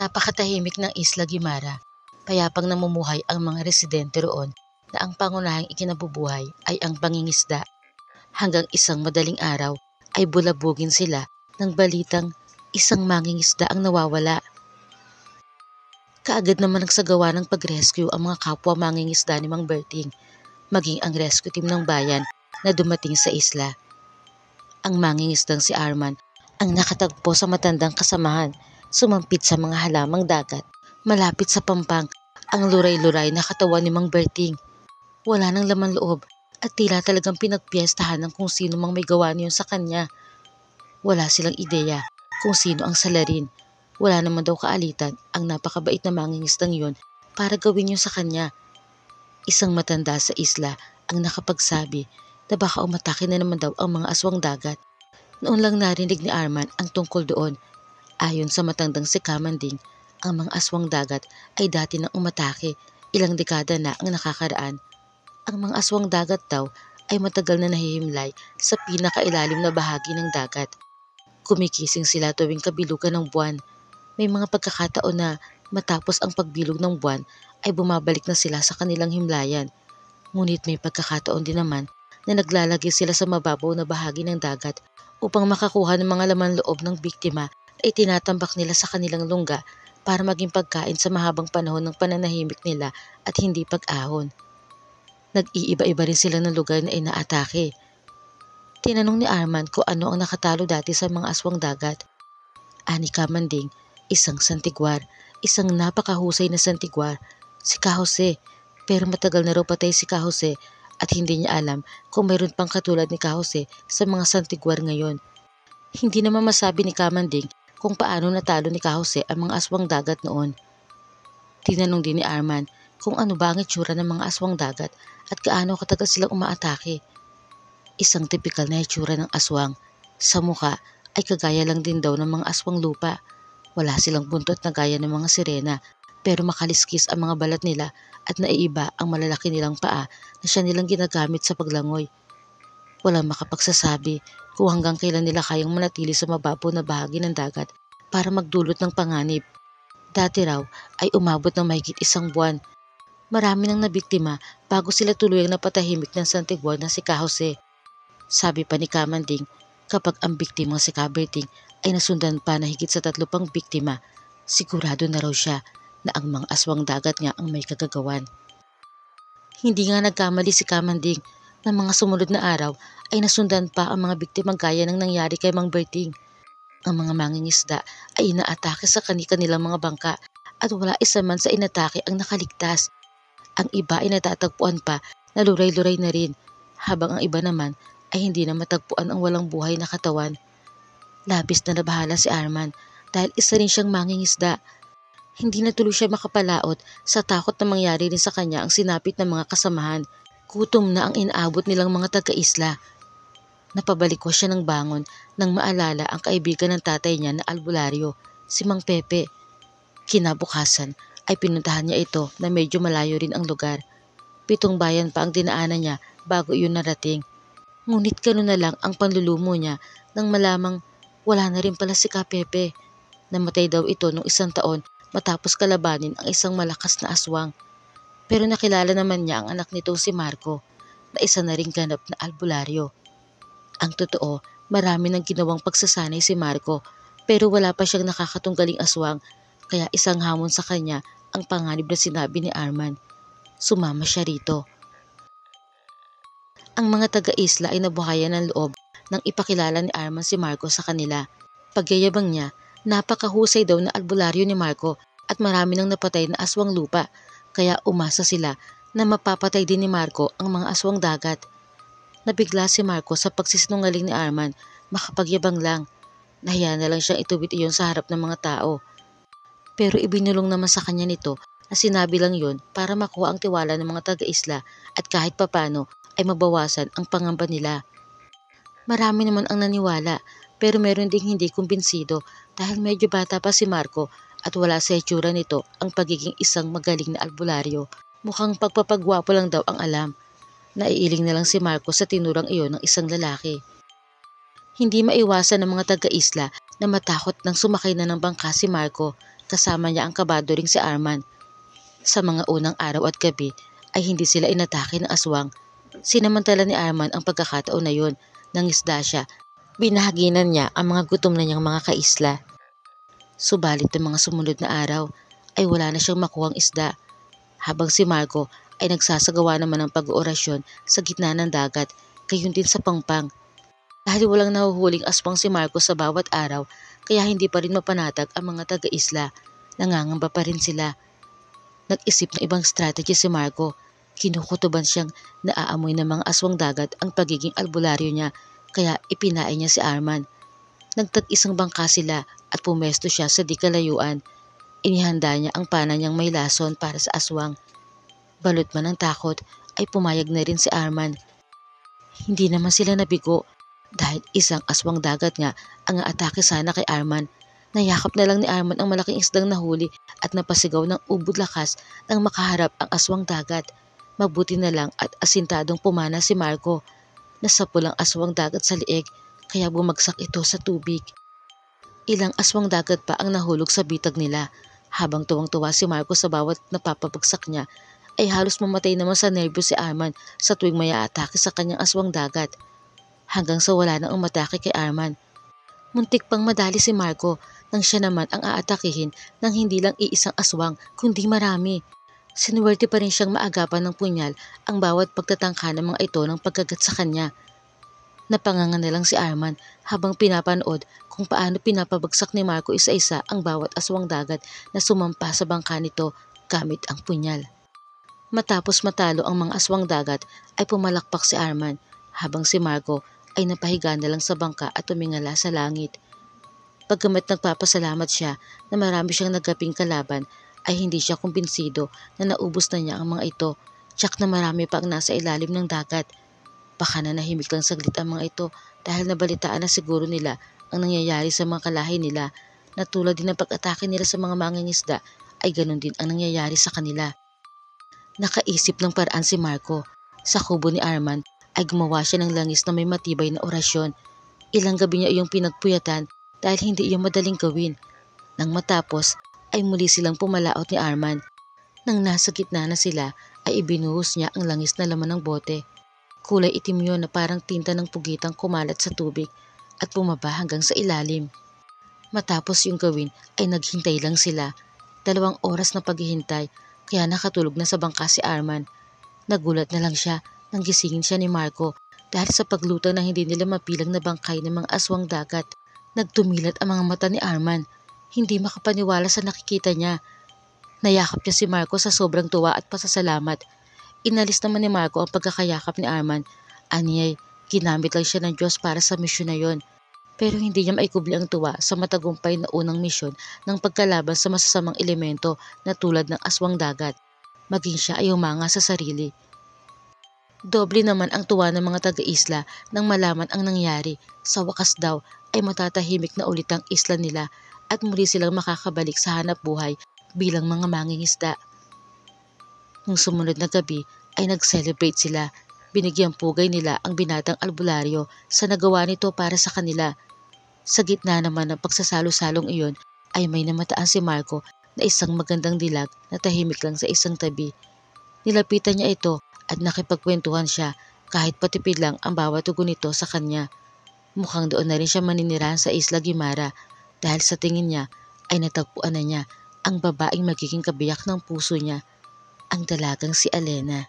Napakatahimik ng Isla Guimara. Payapang namumuhay ang mga residente roon na ang pangunahing ikinabubuhay ay ang pangingisda. Hanggang isang madaling araw ay bulabugin sila ng balitang isang mangingisda ang nawawala. Kaagad naman nagsagawa ng pag-rescue ang mga kapwa mangingisda ni Mang Berting, maging ang rescue team ng bayan na dumating sa isla. Ang mangingisdang si Arman ang nakatagpo sa matandang kasamahan, sumampit sa mga halamang dagat. Malapit sa pampang ang luray-luray na katawan ni Mang Berting. Wala nang laman loob at tila talagang pinagpiestahan ng kung sino mang may gawa niyon sa kanya. Wala silang ideya kung sino ang salarin. Wala naman daw kaalitan ang napakabait na mangingisdang yon para gawin yun sa kanya. Isang matanda sa isla ang nakapagsabi na baka umatake na naman daw ang mga aswang dagat. Noon lang narinig ni Arman ang tungkol doon. Ayon sa matandang si Kamanding, ang mga aswang dagat ay dati nang umatake, ilang dekada na ang nakakaraan. Ang mga aswang dagat daw ay matagal na nahihimlay sa pinakailalim na bahagi ng dagat. Kumikising sila tuwing kabilugan ng buwan. May mga pagkakataon na matapos ang pagbilog ng buwan ay bumabalik na sila sa kanilang himlayan. Ngunit may pagkakataon din naman na naglalagay sila sa mababaw na bahagi ng dagat upang makakuha ng mga laman loob ng biktima ay tinatambak nila sa kanilang lungga para maging pagkain sa mahabang panahon ng pananahimik nila at hindi pag-ahon. Nag-iiba-iba rin sila ng lugar na inaatake. Tinanong ni Arman kung ano ang nakatalo dati sa mga aswang dagat. Ani Kamanding, isang santigwar, isang napakahusay na santigwar, si Ka Jose. Pero matagal na raw patay si Ka Jose at hindi niya alam kung mayroon pang katulad ni Ka Jose sa mga santigwar ngayon. Hindi naman masabi ni Kamanding kung paano natalo ni Ka Jose ang mga aswang dagat noon. Tinanong din ni Arman kung ano ba ang itsura ng mga aswang dagat at gaano katagal silang umaatake. Isang tipikal na itsura ng aswang. Sa mukha ay kagaya lang din daw ng mga aswang lupa. Wala silang buntot na gaya ng mga sirena, pero makaliskis ang mga balat nila at naiiba ang malalaki nilang paa na siya nilang ginagamit sa paglangoy. Walang makapagsasabi kung hanggang kailan nila kayang manatili sa mababaw na bahagi ng dagat para magdulot ng panganib. Dati raw ay umabot ng mahigit isang buwan. Marami nang nabiktima bago sila tuluyang napatahimik ng santigwar na si Ka Jose. Sabi pa ni Kamanding, kapag ang biktimang si Ka Berting ay nasundan pa na higit sa 3 pang biktima, sigurado na raw siya na ang mga aswang dagat nga ang may kagagawan. Hindi nga nagkamali si Kamanding na mga sumunod na araw ay nasundan pa ang mga biktima gaya ng nangyari kay Mang Berting. Ang mga mangingisda ay inaatake sa kanilang mga bangka at wala isa man sa inatake ang nakaligtas. Ang iba ay natatagpuan pa na luray-luray na rin, habang ang iba naman ay hindi na matagpuan ang walang buhay na katawan. Labis na nabahala si Arman dahil isa rin siyang mangingisda. Hindi na tuloy siya makapalaot sa takot na mangyari rin sa kanya ang sinapit ng mga kasamahan. Gutom na ang inaabot nilang mga taga-isla. Napabalik ko siya ng bangon nang maalala ang kaibigan ng tatay niya na albularyo, si Mang Pepe. Kinabukasan ay pinuntahan niya ito na medyo malayo rin ang lugar. 7 bayan pa ang dinaanan niya bago iyon narating. Ngunit gano'n na lang ang panlulumo niya nang malamang wala na rin pala si Ka Pepe. Namatay daw ito noong 1 taon matapos kalabanin ang isang malakas na aswang. Pero nakilala naman niya ang anak nitong si Marco na isa na ring ganap na albularyo. Ang totoo, marami nang ginawang pagsasanay si Marco pero wala pa siyang nakakatunggaling aswang kaya isang hamon sa kanya ang panganib na sinabi ni Arman. Sumama siya rito. Ang mga taga-isla ay nabuhayan ng loob nang ipakilala ni Arman si Marco sa kanila. Pagyayabang niya, napakahusay daw na albularyo ni Marco at marami nang napatay na aswang lupa kaya umasa sila na mapapatay din ni Marco ang mga aswang dagat. Nabigla si Marco sa pagsisinungaling ni Arman, makapagyabang lang. Nahiya na lang siyang ituwid iyon sa harap ng mga tao. Pero ibinulong naman sa kanya nito na sinabi lang yon para makuha ang tiwala ng mga taga-isla at kahit papano ay mabawasan ang pangamba nila. Marami naman ang naniwala pero meron ding hindi kumbinsido dahil medyo bata pa si Marco at wala sa itsura nito ang pagiging isang magaling na albularyo. Mukhang pagpapagwapo lang daw ang alam. Naiiling na lang si Marco sa tinurang iyon ng isang lalaki. Hindi maiwasan ng mga taga-isla na matakot nang sumakay na ng bangka si Marco kasama niya ang kabado ring si Arman. Sa mga unang araw at gabi ay hindi sila inatake ng aswang. Sinamantala ni Arman ang pagkakataon na yun. Nangisda siya. Binahaginan niya ang mga gutom na niyang mga kaisla. Subalit ng mga sumunod na araw ay wala na siyang makuhang isda. Habang si Marco ay nagsasagawa naman ng pag-oorasyon sa gitna ng dagat, gayon din sa Pangpang. Dahil walang nahuhuling aswang si Marco sa bawat araw, kaya hindi pa rin mapanatag ang mga taga-isla. Nangangamba pa rin sila. Nag-isip ng ibang strategy si Marco. Kinukutuban siyang naaamoy ng mga aswang dagat ang pagiging albularyo niya, kaya ipinain niya si Arman. Nagtag-isang bangka sila at pumesto siya sa di kalayuan. Inihanda niya ang pana niyang may lason para sa aswang. Balot man ng takot ay pumayag na rin si Arman. Hindi naman sila nabigo dahil isang aswang dagat nga ang aatake sana kay Arman. Nayakap na lang ni Arman ang malaking isdang nahuli at napasigaw ng ubod lakas nang makaharap ang aswang dagat. Mabuti na lang at asintadong pumana si Marco. Nasapul ang aswang dagat sa liig kaya bumagsak ito sa tubig. Ilang aswang dagat pa ang nahulog sa bitag nila. Habang tuwang-tuwa si Marco sa bawat napapabagsak niya, ay halos mamatay naman sa nerbyo si Arman sa tuwing may aatake sa kanyang aswang dagat. Hanggang sa wala nang umatake kay Arman. Muntik pang madali si Marco nang siya naman ang aatakihin ng hindi lang iisang aswang kundi marami. Sinuwerte pa rin siyang maagapan ng punyal ang bawat pagtatangka ng mga ito ng pagkagat sa kanya. Napanganga na lang si Arman habang pinapanood kung paano pinapabagsak ni Marco isa-isa ang bawat aswang dagat na sumampa sa bangka nito gamit ang punyal. Matapos matalo ang mga aswang dagat ay pumalakpak si Arman habang si Marco ay napahiga na lang sa bangka at tumingala sa langit. Pagkamat nagpapasalamat siya na marami siyang nagaping kalaban ay hindi siya kumbinsido na naubos na niya ang mga ito, tsak na marami pa ang nasa ilalim ng dagat. Baka na nahimik lang saglit ang mga ito dahil nabalitaan na siguro nila ang nangyayari sa mga kalahi nila, na tulad din ng pag-atake nila sa mga mangingisda ay ganun din ang nangyayari sa kanila. Nakaisip ng paraan si Marco. Sa kubo ni Arman ay gumawa siya ng langis na may matibay na orasyon. Ilang gabi niya iyong pinagpuyatan dahil hindi iyon madaling gawin. Nang matapos ay muli silang pumalaot ni Arman. Nang nasa gitna na sila ay ibinuhos niya ang langis na laman ng bote. Kulay itim yun na parang tinta ng pugitang kumalat sa tubig at bumaba hanggang sa ilalim. Matapos yung gawin ay naghintay lang sila. 2 oras na paghihintay kaya nakatulog na sa bangka si Arman. Nagulat na lang siya nang gisingin siya ni Marco dahil sa paglutang na hindi nila mapilang na bangkay ng mga aswang dagat. Nagtumilat ang mga mata ni Arman. Hindi makapaniwala sa nakikita niya. Nayakap niya si Marco sa sobrang tuwa at pasasalamat. Inalis naman ni Marco ang pagkakayakap ni Arman. Aniyay, ginamit lang siya ng Diyos para sa misyon na yon. Pero hindi niya maikubli ang tuwa sa matagumpay na unang misyon ng pagkalaban sa masasamang elemento na tulad ng aswang dagat. Maging siya ay humanga sa sarili. Doble naman ang tuwa ng mga taga-isla nang malaman ang nangyari. Sa wakas daw ay matatahimik na ulit ang isla nila at muli silang makakabalik sa hanap buhay bilang mga mangingisda. Nung sumunod na gabi ay nag-celebrate sila. Binigyang pugay nila ang binatang albularyo sa nagawa nito para sa kanila. Sa gitna naman ng pagsasalo-salong iyon ay may namataan si Marco na isang magandang dilag na tahimik lang sa isang tabi. Nilapitan niya ito at nakipagkwentuhan siya kahit patipid lang ang bawat tugon nito sa kanya. Mukhang doon na rin siya maninirahan sa Isla Guimara dahil sa tingin niya ay natagpuan na niya ang babaeng magiging kabiyak ng puso niya, ang dalagang si Alena.